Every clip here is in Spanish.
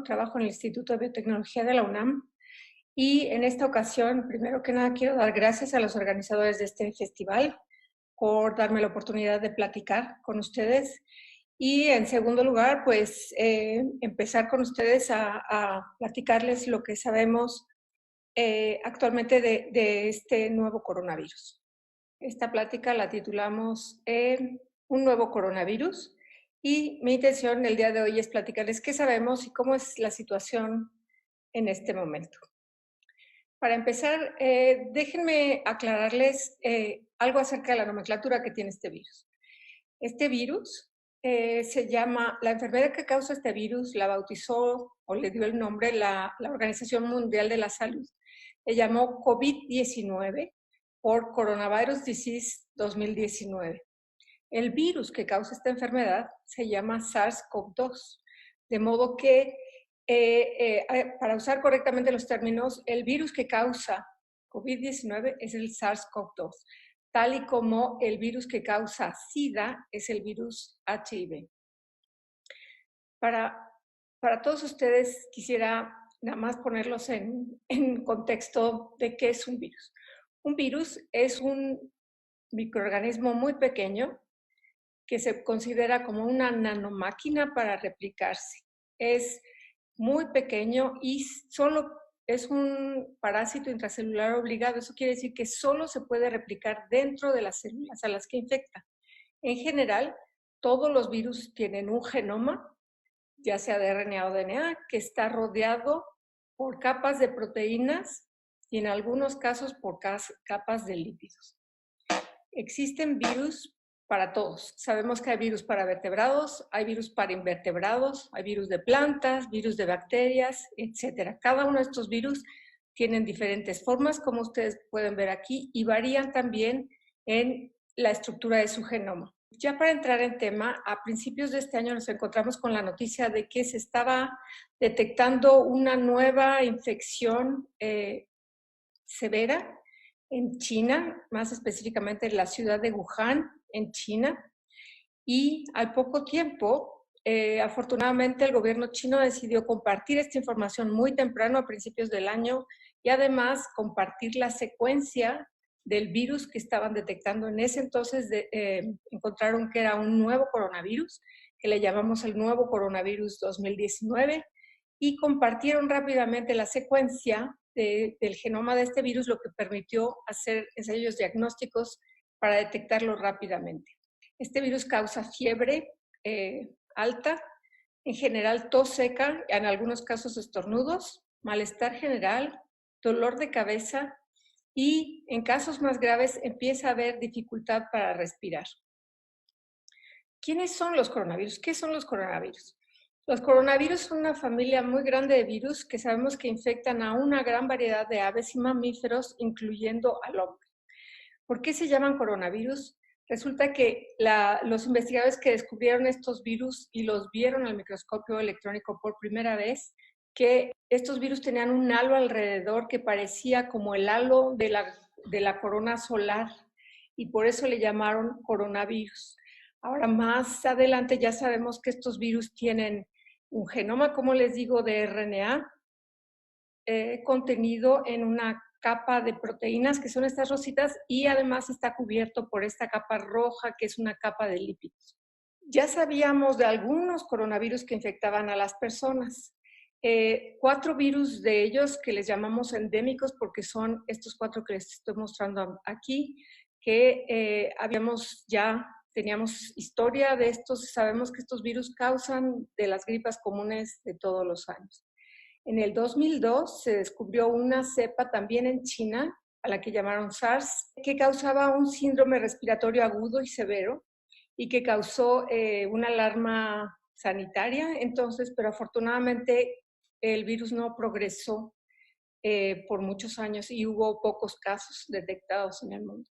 Trabajo en el Instituto de Biotecnología de la UNAM y en esta ocasión, primero que nada, quiero dar gracias a los organizadores de este festival por darme la oportunidad de platicar con ustedes y en segundo lugar, pues empezar con ustedes a platicarles lo que sabemos actualmente de este nuevo coronavirus. Esta plática la titulamos Un nuevo coronavirus y mi intención el día de hoy es platicarles qué sabemos y cómo es la situación en este momento. Para empezar, déjenme aclararles algo acerca de la nomenclatura que tiene este virus. Este virus se llama, la enfermedad que causa este virus la bautizó o le dio el nombre la Organización Mundial de la Salud. Le llamó COVID-19 por Coronavirus Disease 2019. El virus que causa esta enfermedad se llama SARS-CoV-2, de modo que, para usar correctamente los términos, el virus que causa COVID-19 es el SARS-CoV-2, tal y como el virus que causa SIDA es el virus HIV. Para todos ustedes quisiera nada más ponerlos en contexto de qué es un virus. Un virus es un microorganismo muy pequeño que se considera como una nanomáquina para replicarse. Es muy pequeño y solo es un parásito intracelular obligado. Eso quiere decir que solo se puede replicar dentro de las células a las que infecta. En general, todos los virus tienen un genoma, ya sea de RNA o DNA, que está rodeado por capas de proteínas y en algunos casos por capas de lípidos. Existen virus para todos. Sabemos que hay virus para vertebrados, hay virus para invertebrados, hay virus de plantas, virus de bacterias, etc. Cada uno de estos virus tienen diferentes formas, como ustedes pueden ver aquí, y varían también en la estructura de su genoma. Ya para entrar en tema, a principios de este año nos encontramos con la noticia de que se estaba detectando una nueva infección severa en China, más específicamente en la ciudad de Wuhan, en China, y al poco tiempo, afortunadamente, el gobierno chino decidió compartir esta información muy temprano, a principios del año, y además compartir la secuencia del virus que estaban detectando. En ese entonces encontraron que era un nuevo coronavirus, que le llamamos el nuevo coronavirus 2019, y compartieron rápidamente la secuencia del genoma de este virus, lo que permitió hacer ensayos diagnósticos para detectarlo rápidamente. Este virus causa fiebre alta, en general tos seca, en algunos casos estornudos, malestar general, dolor de cabeza y en casos más graves empieza a haber dificultad para respirar. ¿Quiénes son los coronavirus? ¿Qué son los coronavirus? Los coronavirus son una familia muy grande de virus que sabemos que infectan a una gran variedad de aves y mamíferos, incluyendo al hombre. ¿Por qué se llaman coronavirus? Resulta que los investigadores que descubrieron estos virus y los vieron al microscopio electrónico por primera vez, que estos virus tenían un halo alrededor que parecía como el halo de la corona solar y por eso le llamaron coronavirus. Ahora más adelante ya sabemos que estos virus tienen un genoma, como les digo, de RNA contenido en una capa de proteínas, que son estas rositas, y además está cubierto por esta capa roja, que es una capa de lípidos. Ya sabíamos de algunos coronavirus que infectaban a las personas. 4 virus de ellos que les llamamos endémicos, porque son estos 4 que les estoy mostrando aquí, que teníamos historia de estos, sabemos que estos virus causan de las gripas comunes de todos los años. En el 2002 se descubrió una cepa también en China, a la que llamaron SARS, que causaba un síndrome respiratorio agudo y severo y que causó una alarma sanitaria. Entonces, pero afortunadamente el virus no progresó por muchos años y hubo pocos casos detectados en el mundo.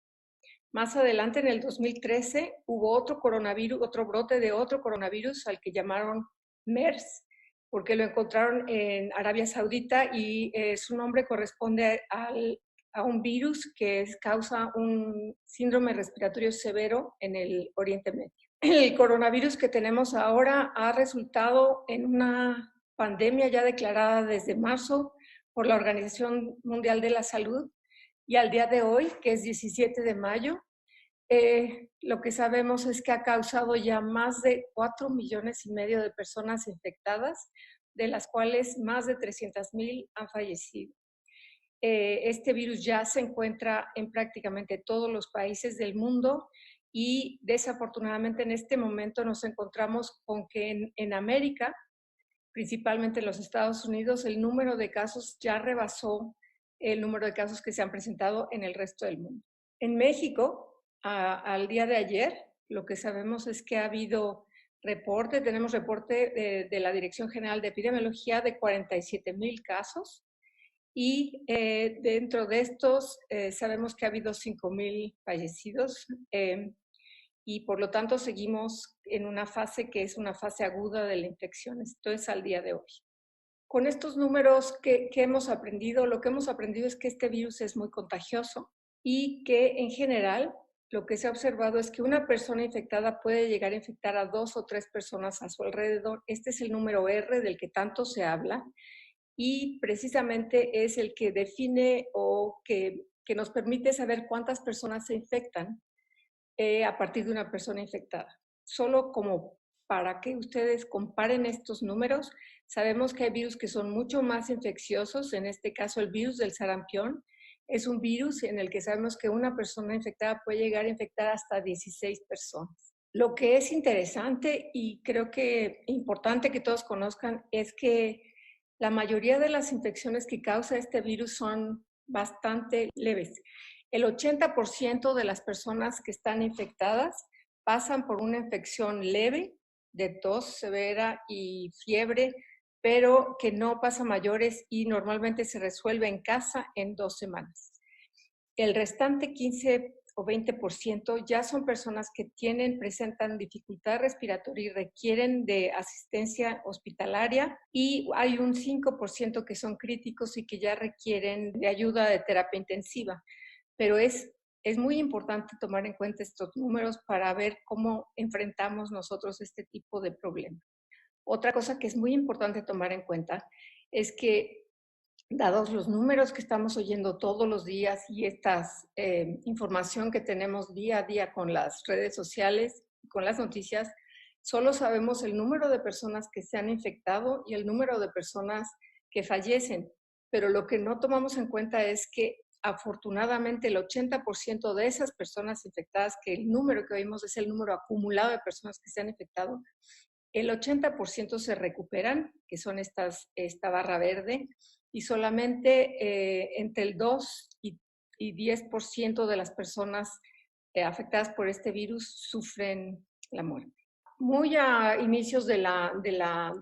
Más adelante, en el 2013, hubo otro coronavirus, otro brote de otro coronavirus al que llamaron MERS, porque lo encontraron en Arabia Saudita y su nombre corresponde a un virus que causa un síndrome respiratorio severo en el Oriente Medio. El coronavirus que tenemos ahora ha resultado en una pandemia ya declarada desde marzo por la Organización Mundial de la Salud, y al día de hoy, que es 17 de mayo, lo que sabemos es que ha causado ya más de 4,5 millones de personas infectadas, de las cuales más de 300,000 han fallecido. Este virus ya se encuentra en prácticamente todos los países del mundo y desafortunadamente en este momento nos encontramos con que en América, principalmente en los Estados Unidos, el número de casos ya rebasó el número de casos que se han presentado en el resto del mundo. En México, al día de ayer, lo que sabemos es que ha habido tenemos reporte de la Dirección General de Epidemiología de 47,000 casos y dentro de estos sabemos que ha habido 5,000 fallecidos y por lo tanto seguimos en una fase que es una fase aguda de la infección. Esto es al día de hoy. Con estos números que hemos aprendido, lo que hemos aprendido es que este virus es muy contagioso y que en general lo que se ha observado es que una persona infectada puede llegar a infectar a 2 o 3 personas a su alrededor. Este es el número R del que tanto se habla y precisamente es el que define o que nos permite saber cuántas personas se infectan a partir de una persona infectada. Solo como para que ustedes comparen estos números, sabemos que hay virus que son mucho más infecciosos. En este caso, el virus del sarampión es un virus en el que sabemos que una persona infectada puede llegar a infectar hasta 16 personas. Lo que es interesante y creo que importante que todos conozcan es que la mayoría de las infecciones que causa este virus son bastante leves. El 80% de las personas que están infectadas pasan por una infección leve de tos severa y fiebre, pero que no pasa a mayores y normalmente se resuelve en casa en 2 semanas. El restante 15 o 20% ya son personas que presentan dificultad respiratoria y requieren de asistencia hospitalaria, y hay un 5% que son críticos y que ya requieren de ayuda de terapia intensiva. Pero es muy importante tomar en cuenta estos números para ver cómo enfrentamos nosotros este tipo de problema. Otra cosa que es muy importante tomar en cuenta es que, dados los números que estamos oyendo todos los días y esta información que tenemos día a día con las redes sociales, con las noticias, solo sabemos el número de personas que se han infectado y el número de personas que fallecen. Pero lo que no tomamos en cuenta es que afortunadamente el 80% de esas personas infectadas, que el número que oímos es el número acumulado de personas que se han infectado, el 80% se recuperan, que son esta barra verde, y solamente entre el 2 y 10% de las personas afectadas por este virus sufren la muerte. Muy a inicios de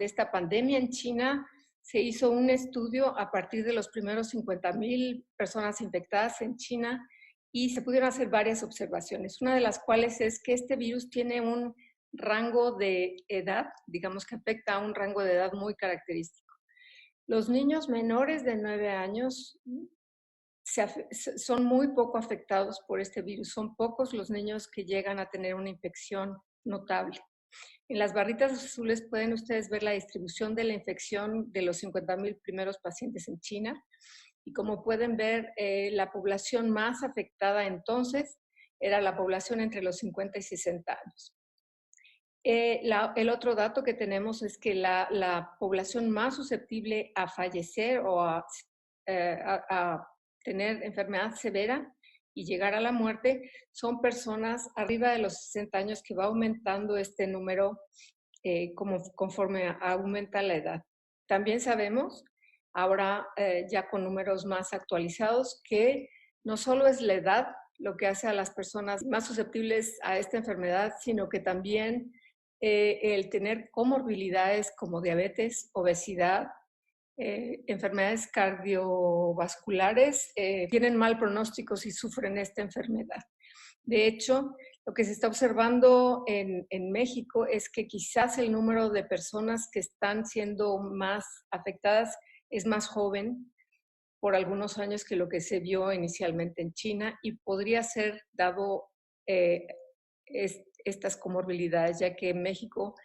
esta pandemia en China, se hizo un estudio a partir de los primeros 50,000 personas infectadas en China y se pudieron hacer varias observaciones, una de las cuales es que este virus tiene un rango de edad, digamos que afecta a un rango de edad muy característico. Los niños menores de 9 años son muy poco afectados por este virus. Son pocos los niños que llegan a tener una infección notable. En las barritas azules pueden ustedes ver la distribución de la infección de los 50,000 primeros pacientes en China. Y como pueden ver, la población más afectada entonces era la población entre los 50 y 60 años. El otro dato que tenemos es que la población más susceptible a fallecer o a tener enfermedad severa y llegar a la muerte son personas arriba de los 60 años, que va aumentando este número conforme aumenta la edad. También sabemos, ahora ya con números más actualizados, que no solo es la edad lo que hace a las personas más susceptibles a esta enfermedad, sino que también el tener comorbilidades como diabetes, obesidad, enfermedades cardiovasculares, tienen mal pronóstico si sufren esta enfermedad. De hecho, lo que se está observando en México es que quizás el número de personas que están siendo más afectadas es más joven por algunos años que lo que se vio inicialmente en China, y podría ser dado estas comorbilidades, ya que México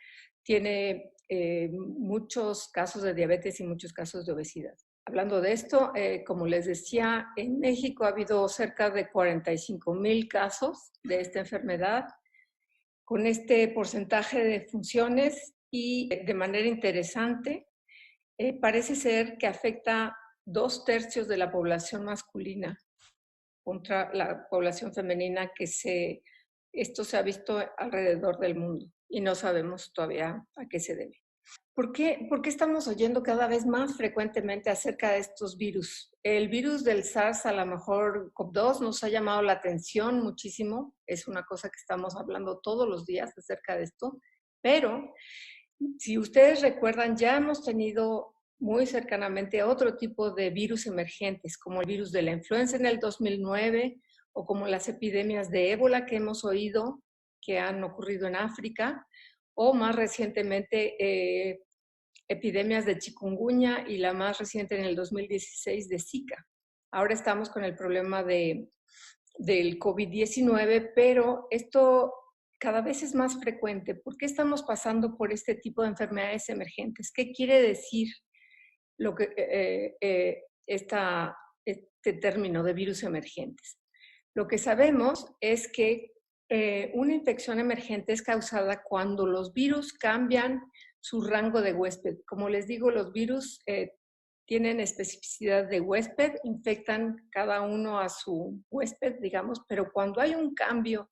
tiene muchos casos de diabetes y muchos casos de obesidad. Hablando de esto, como les decía, en México ha habido cerca de 45,000 casos de esta enfermedad, con este porcentaje de funciones y de manera interesante, parece ser que afecta 2/3 de la población masculina contra la población femenina, esto se ha visto alrededor del mundo y no sabemos todavía a qué se debe. ¿Por qué estamos oyendo cada vez más frecuentemente acerca de estos virus? El virus del SARS, a lo mejor CoV-2, nos ha llamado la atención muchísimo. Es una cosa que estamos hablando todos los días acerca de esto. Pero, si ustedes recuerdan, ya hemos tenido muy cercanamente otro tipo de virus emergentes, como el virus de la influenza en el 2009, o como las epidemias de ébola que hemos oído, que han ocurrido en África, o más recientemente epidemias de chikungunya y la más reciente en el 2016 de Zika. Ahora estamos con el problema del COVID-19, pero esto cada vez es más frecuente. ¿Por qué estamos pasando por este tipo de enfermedades emergentes? ¿Qué quiere decir este término de virus emergentes? Lo que sabemos es que una infección emergente es causada cuando los virus cambian su rango de huésped. Como les digo, los virus tienen especificidad de huésped, infectan cada uno a su huésped, digamos, pero cuando hay un cambio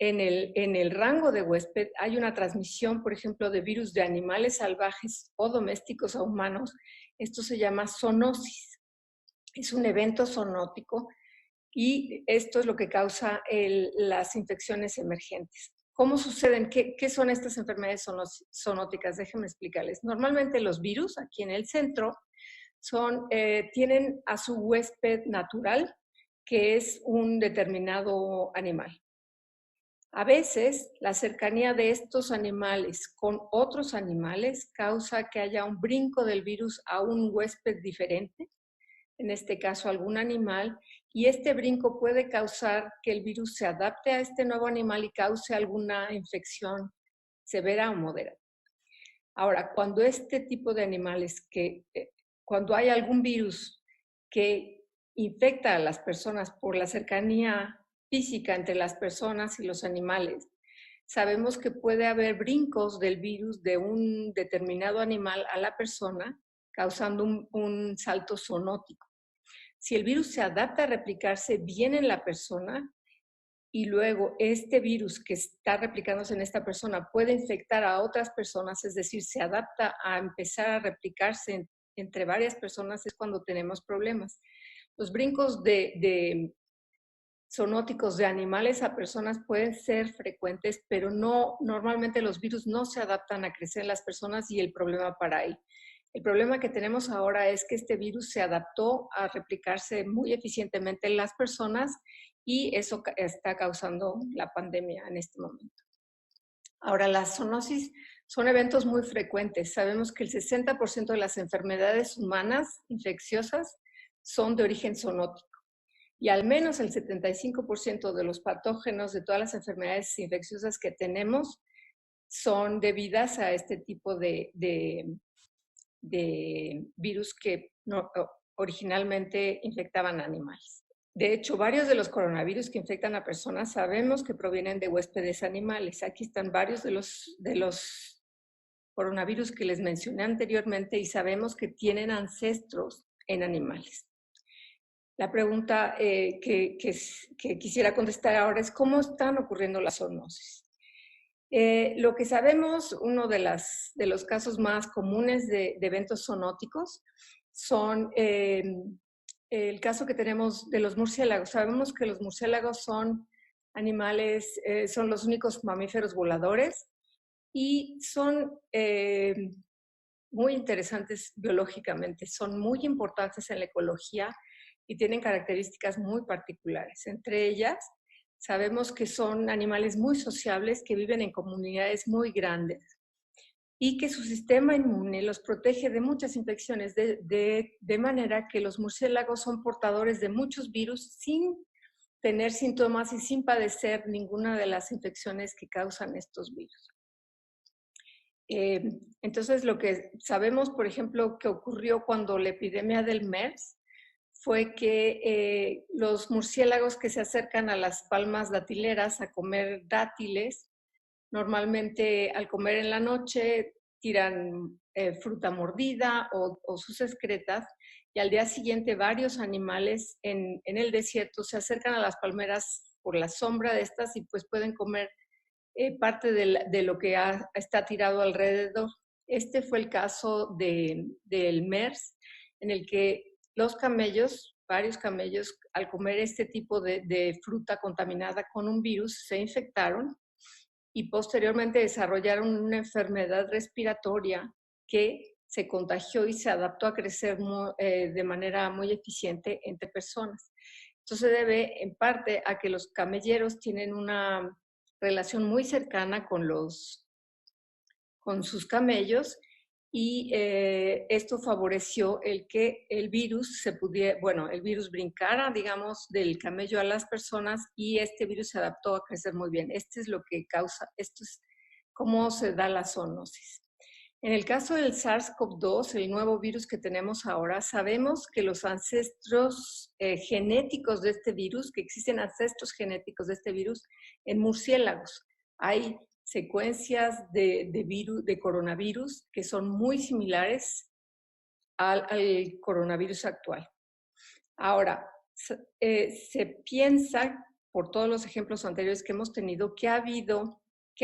en el rango de huésped, hay una transmisión, por ejemplo, de virus de animales salvajes o domésticos a humanos. Esto se llama zoonosis. Es un evento zoonótico y esto es lo que causa las infecciones emergentes. ¿Cómo suceden? ¿Qué son estas enfermedades zoonóticas? Déjenme explicarles. Normalmente los virus, aquí en el centro, tienen a su huésped natural, que es un determinado animal. A veces, la cercanía de estos animales con otros animales causa que haya un brinco del virus a un huésped diferente, en este caso algún animal, y este brinco puede causar que el virus se adapte a este nuevo animal y cause alguna infección severa o moderada. Ahora, cuando este tipo de animales, cuando hay algún virus que infecta a las personas por la cercanía física entre las personas y los animales, sabemos que puede haber brincos del virus de un determinado animal a la persona, causando un salto zoonótico. Si el virus se adapta a replicarse bien en la persona y luego este virus que está replicándose en esta persona puede infectar a otras personas, es decir, se adapta a empezar a replicarse entre varias personas, es cuando tenemos problemas. Los brincos de zoonóticos de animales a personas pueden ser frecuentes, pero normalmente los virus no se adaptan a crecer en las personas y el problema para ahí. El problema que tenemos ahora es que este virus se adaptó a replicarse muy eficientemente en las personas y eso está causando la pandemia en este momento. Ahora, las zoonosis son eventos muy frecuentes. Sabemos que el 60% de las enfermedades humanas infecciosas son de origen zoonótico y al menos el 75% de los patógenos de todas las enfermedades infecciosas que tenemos son debidas a este tipo de virus que originalmente infectaban animales. De hecho, varios de los coronavirus que infectan a personas sabemos que provienen de huéspedes animales. Aquí están varios de los coronavirus que les mencioné anteriormente y sabemos que tienen ancestros en animales. La pregunta que quisiera contestar ahora es ¿cómo están ocurriendo las zoonosis? Lo que sabemos, uno de los casos más comunes de eventos zoonóticos son el caso que tenemos de los murciélagos. Sabemos que los murciélagos son animales, son los únicos mamíferos voladores y son muy interesantes biológicamente, son muy importantes en la ecología y tienen características muy particulares. Entre ellas, sabemos que son animales muy sociables que viven en comunidades muy grandes y que su sistema inmune los protege de muchas infecciones, de manera que los murciélagos son portadores de muchos virus sin tener síntomas y sin padecer ninguna de las infecciones que causan estos virus. Entonces, lo que sabemos, por ejemplo, que ocurrió cuando la epidemia del MERS fue que los murciélagos que se acercan a las palmas datileras a comer dátiles, normalmente al comer en la noche tiran fruta mordida o sus excretas, y al día siguiente varios animales en el desierto se acercan a las palmeras por la sombra de estas y pues pueden comer parte de lo que está tirado alrededor. Este fue el caso del MERS, en el que los camellos, varios camellos, al comer este tipo de fruta contaminada con un virus, se infectaron y posteriormente desarrollaron una enfermedad respiratoria que se contagió y se adaptó a crecer de manera muy eficiente entre personas. Esto se debe en parte a que los camelleros tienen una relación muy cercana con sus camellos y esto favoreció el que el virus el virus brincara, digamos, del camello a las personas y este virus se adaptó a crecer muy bien. Esto es lo que causa, esto es cómo se da la zoonosis. En el caso del SARS-CoV-2, el nuevo virus que tenemos ahora, sabemos que los ancestros genéticos de este virus, que existen ancestros genéticos de este virus en murciélagos. Hay secuencias de coronavirus que son muy similares al coronavirus actual. Ahora, se piensa, por todos los ejemplos anteriores que hemos tenido, que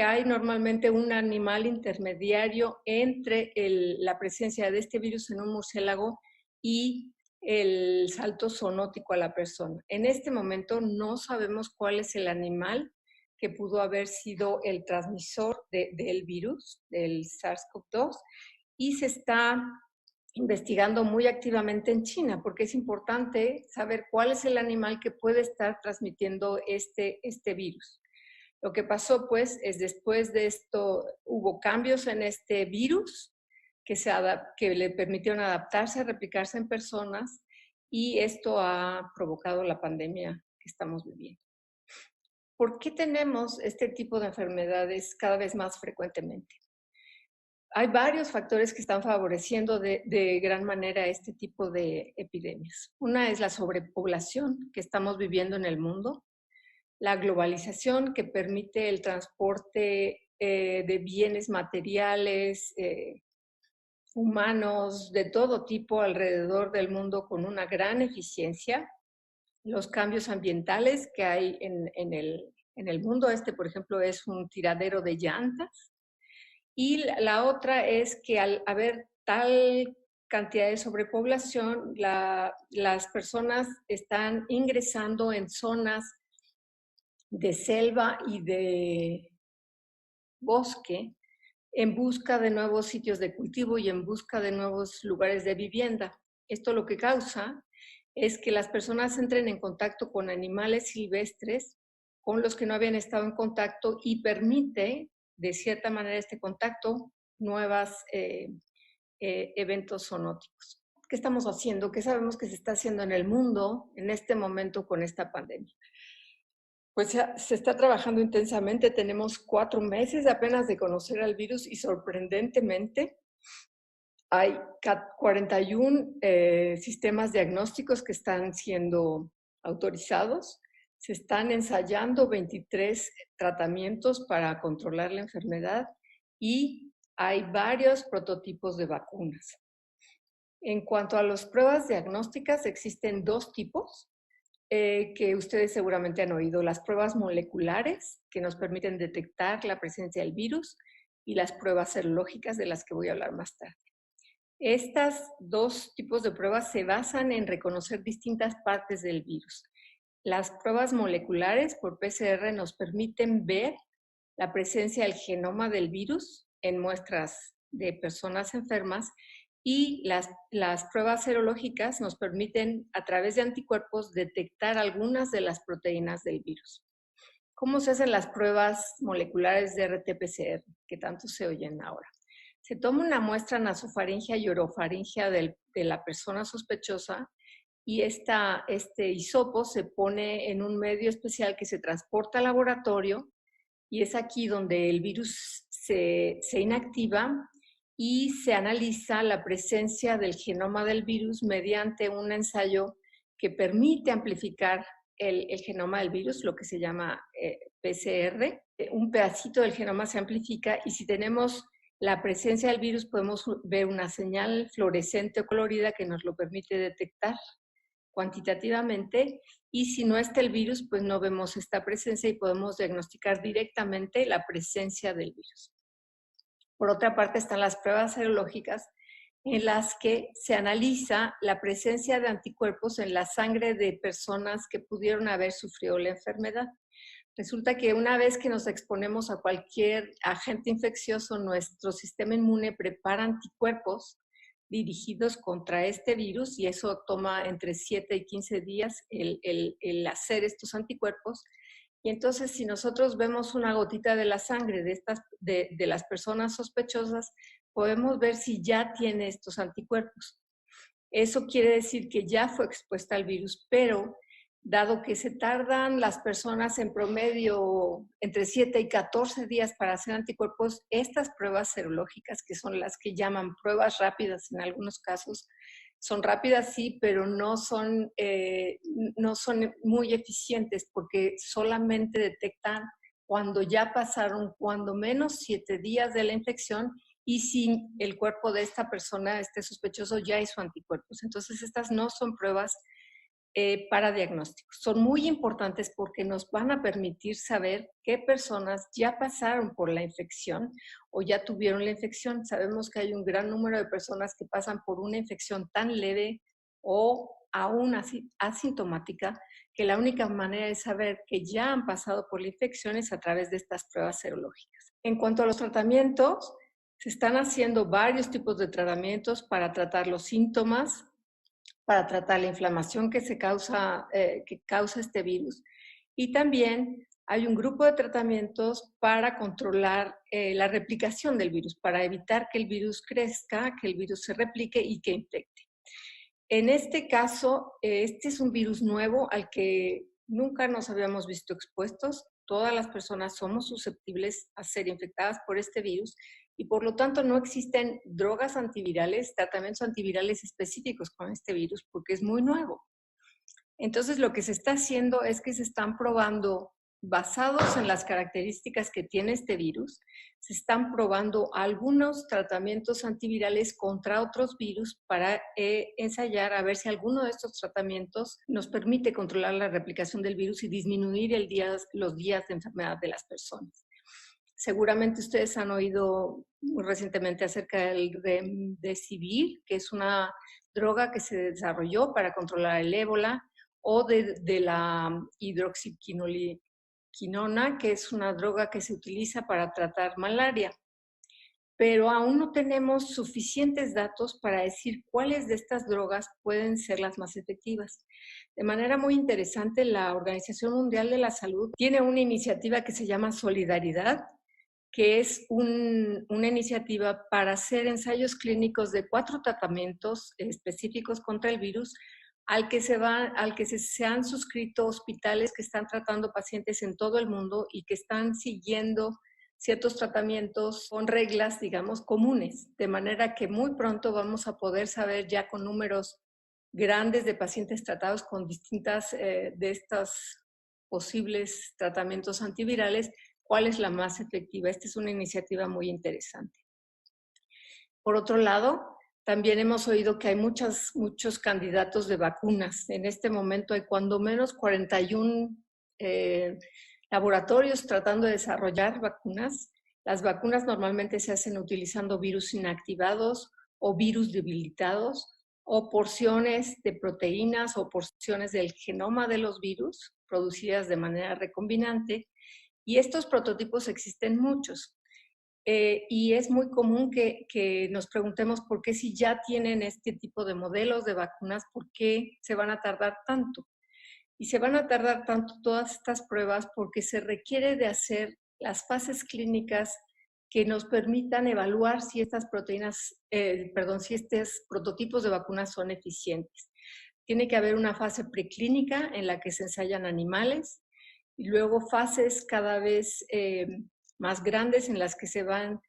hay normalmente un animal intermediario entre la presencia de este virus en un murciélago y el salto zoonótico a la persona. En este momento no sabemos cuál es el animal que pudo haber sido el transmisor del virus, del SARS-CoV-2, y se está investigando muy activamente en China, porque es importante saber cuál es el animal que puede estar transmitiendo este virus. Lo que pasó, pues, es después de esto hubo cambios en este virus que le permitieron adaptarse, a replicarse en personas, y esto ha provocado la pandemia que estamos viviendo. ¿Por qué tenemos este tipo de enfermedades cada vez más frecuentemente? Hay varios factores que están favoreciendo de gran manera este tipo de epidemias. Una es la sobrepoblación que estamos viviendo en el mundo, la globalización que permite el transporte de bienes materiales, humanos, de todo tipo alrededor del mundo con una gran eficiencia, los cambios ambientales que hay en el mundo. Por ejemplo, es un tiradero de llantas. Y la otra es que al haber tal cantidad de sobrepoblación, las personas están ingresando en zonas de selva y de bosque en busca de nuevos sitios de cultivo y en busca de nuevos lugares de vivienda. Esto lo que causa es que las personas entren en contacto con animales silvestres con los que no habían estado en contacto y permite, de cierta manera, este contacto, nuevos eventos zoonóticos. ¿Qué estamos haciendo? ¿Qué sabemos que se está haciendo en el mundo en este momento con esta pandemia? Pues se está trabajando intensamente. Tenemos 4 meses apenas de conocer al virus y sorprendentemente hay 41 sistemas diagnósticos que están siendo autorizados. Se están ensayando 23 tratamientos para controlar la enfermedad y hay varios prototipos de vacunas. En cuanto a las pruebas diagnósticas, existen 2 tipos que ustedes seguramente han oído: las pruebas moleculares, que nos permiten detectar la presencia del virus, y las pruebas serológicas, de las que voy a hablar más tarde. Estos 2 tipos de pruebas se basan en reconocer distintas partes del virus. Las pruebas moleculares por PCR nos permiten ver la presencia del genoma del virus en muestras de personas enfermas, y las pruebas serológicas nos permiten, a través de anticuerpos, detectar algunas de las proteínas del virus. ¿Cómo se hacen las pruebas moleculares de RT-PCR, que tanto se oyen ahora? Se toma una muestra nasofaringea y orofaringea de la persona sospechosa y este hisopo se pone en un medio especial que se transporta al laboratorio, y es aquí donde el virus se inactiva y se analiza la presencia del genoma del virus mediante un ensayo que permite amplificar el genoma del virus, lo que se llama PCR. Un pedacito del genoma se amplifica y si tenemos la presencia del virus podemos ver una señal fluorescente o colorida que nos lo permite detectar cuantitativamente, y si no está el virus, pues no vemos esta presencia y podemos diagnosticar directamente la presencia del virus. Por otra parte, están las pruebas serológicas en las que se analiza la presencia de anticuerpos en la sangre de personas que pudieron haber sufrido la enfermedad. Resulta que una vez que nos exponemos a cualquier agente infeccioso, nuestro sistema inmune prepara anticuerpos dirigidos contra este virus y eso toma entre 7 y 15 días el hacer estos anticuerpos. Y entonces, si nosotros vemos una gotita de la sangre de las personas sospechosas, podemos ver si ya tiene estos anticuerpos. Eso quiere decir que ya fue expuesta al virus, pero dado que se tardan las personas en promedio entre 7 y 14 días para hacer anticuerpos, estas pruebas serológicas, que son las que llaman pruebas rápidas en algunos casos, son rápidas sí, pero no son muy eficientes porque solamente detectan cuando ya pasaron cuando menos 7 días de la infección y si el cuerpo de esta persona, este sospechoso, ya hizo anticuerpos. Entonces, estas no son pruebas para diagnósticos. Son muy importantes porque nos van a permitir saber qué personas ya pasaron por la infección o ya tuvieron la infección. Sabemos que hay un gran número de personas que pasan por una infección tan leve o aún así asintomática que la única manera de saber que ya han pasado por la infección es a través de estas pruebas serológicas. En cuanto a los tratamientos, se están haciendo varios tipos de tratamientos para tratar los síntomas, para tratar la inflamación que causa este virus. Y también hay un grupo de tratamientos para controlar la replicación del virus, para evitar que el virus crezca, que el virus se replique y que infecte. En este caso, este es un virus nuevo al que nunca nos habíamos visto expuestos. Todas las personas somos susceptibles a ser infectadas por este virus y por lo tanto no existen drogas antivirales, tratamientos antivirales específicos con este virus porque es muy nuevo. Entonces lo que se está haciendo es que se están probando, basados en las características que tiene este virus, se están probando algunos tratamientos antivirales contra otros virus para ensayar a ver si alguno de estos tratamientos nos permite controlar la replicación del virus y disminuir los días de enfermedad de las personas. Seguramente ustedes han oído muy recientemente acerca del Remdesivir, que es una droga que se desarrolló para controlar el ébola, o de la hidroxiquinona, que es una droga que se utiliza para tratar malaria. Pero aún no tenemos suficientes datos para decir cuáles de estas drogas pueden ser las más efectivas. De manera muy interesante, la Organización Mundial de la Salud tiene una iniciativa que se llama Solidaridad, que es una iniciativa para hacer ensayos clínicos de 4 tratamientos específicos contra el virus al que se han suscrito hospitales que están tratando pacientes en todo el mundo y que están siguiendo ciertos tratamientos con reglas, digamos, comunes, de manera que muy pronto vamos a poder saber ya con números grandes de pacientes tratados con distintas de estos posibles tratamientos antivirales, cuál es la más efectiva. Esta es una iniciativa muy interesante. Por otro lado, también hemos oído que hay muchos candidatos de vacunas. En este momento hay cuando menos 41 laboratorios tratando de desarrollar vacunas. Las vacunas normalmente se hacen utilizando virus inactivados o virus debilitados o porciones de proteínas o porciones del genoma de los virus producidas de manera recombinante. Y estos prototipos existen muchos. Y es muy común que nos preguntemos por qué si ya tienen este tipo de modelos de vacunas, ¿por qué se van a tardar tanto? Y se van a tardar tanto todas estas pruebas porque se requiere de hacer las fases clínicas que nos permitan evaluar si estas si estos prototipos de vacunas son eficientes. Tiene que haber una fase preclínica en la que se ensayan animales y luego fases cada vez más grandes en las que se van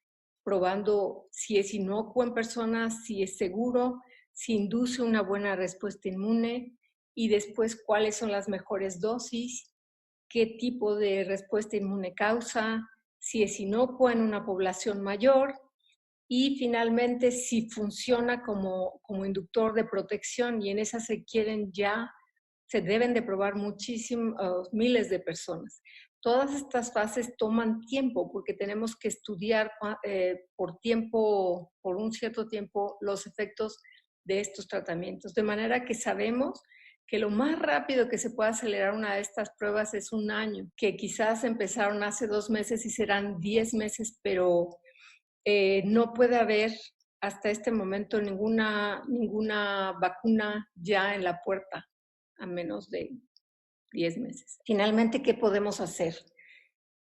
probando si es inocuo en personas, si es seguro, si induce una buena respuesta inmune y después cuáles son las mejores dosis, qué tipo de respuesta inmune causa, si es inocuo en una población mayor y finalmente si funciona como inductor de protección, y en esas se deben de probar muchísimos, miles de personas. Todas estas fases toman tiempo porque tenemos que estudiar por un cierto tiempo, los efectos de estos tratamientos. De manera que sabemos que lo más rápido que se puede acelerar una de estas pruebas es 1 año, que quizás empezaron hace 2 meses y serán 10 meses, pero no puede haber hasta este momento ninguna vacuna ya en la puerta a menos de 10 meses. Finalmente, ¿qué podemos hacer?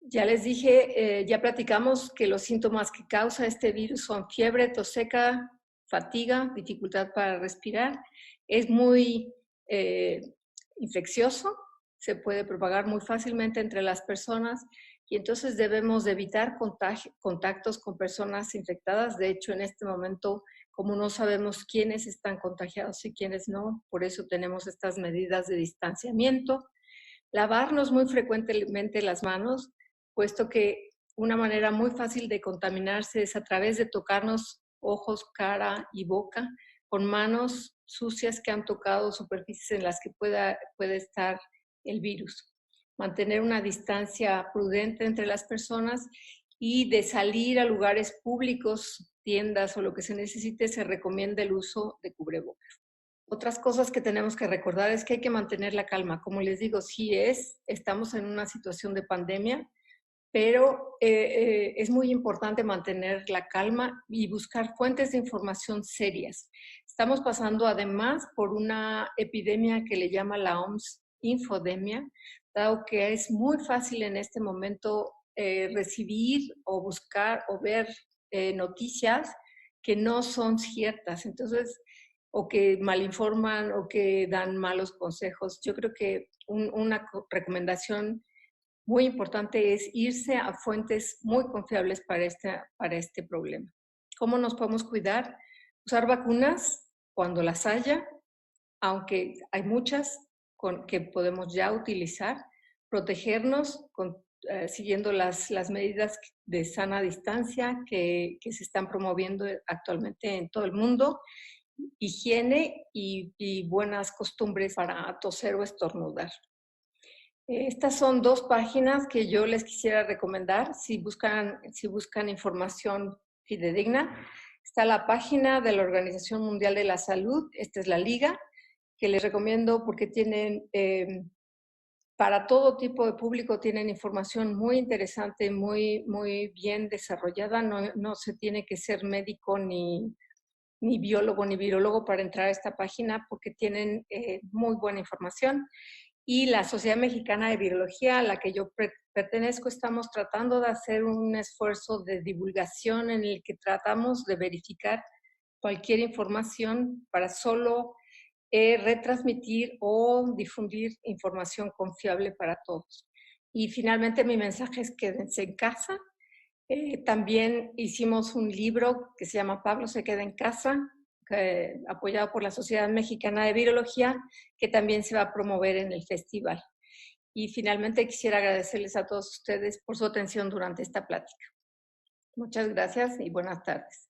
Ya les dije, ya platicamos que los síntomas que causa este virus son fiebre, tos seca, fatiga, dificultad para respirar. Es muy infeccioso, se puede propagar muy fácilmente entre las personas y entonces debemos de evitar contactos con personas infectadas. De hecho, en este momento, como no sabemos quiénes están contagiados y quiénes no, por eso tenemos estas medidas de distanciamiento. Lavarnos muy frecuentemente las manos, puesto que una manera muy fácil de contaminarse es a través de tocarnos ojos, cara y boca con manos sucias que han tocado superficies en las que puede estar el virus. Mantener una distancia prudente entre las personas y de salir a lugares públicos, tiendas o lo que se necesite, se recomienda el uso de cubrebocas. Otras cosas que tenemos que recordar es que hay que mantener la calma. Como les digo, estamos en una situación de pandemia, pero es muy importante mantener la calma y buscar fuentes de información serias. Estamos pasando además por una epidemia que le llama la OMS infodemia, dado que es muy fácil en este momento recibir o buscar o ver noticias que no son ciertas. Entonces, o que malinforman o que dan malos consejos. Yo creo que una recomendación muy importante es irse a fuentes muy confiables para este problema. ¿Cómo nos podemos cuidar? Usar vacunas cuando las haya, aunque hay muchas que podemos ya utilizar. Protegernos siguiendo las medidas de sana distancia que se están promoviendo actualmente en todo el mundo. Higiene y buenas costumbres para toser o estornudar. Estas son 2 páginas que yo les quisiera recomendar si buscan información fidedigna. Está la página de la Organización Mundial de la Salud, esta es la liga, que les recomiendo porque tienen, para todo tipo de público, tienen información muy interesante, muy, muy bien desarrollada. No se tiene que ser médico ni biólogo ni virólogo para entrar a esta página porque tienen muy buena información. Y la Sociedad Mexicana de Virología, a la que yo pertenezco, estamos tratando de hacer un esfuerzo de divulgación en el que tratamos de verificar cualquier información para solo retransmitir o difundir información confiable para todos. Y finalmente mi mensaje es quédense en casa. También hicimos un libro que se llama Pablo se queda en casa, apoyado por la Sociedad Mexicana de Virología, que también se va a promover en el festival. Y finalmente quisiera agradecerles a todos ustedes por su atención durante esta plática. Muchas gracias y buenas tardes.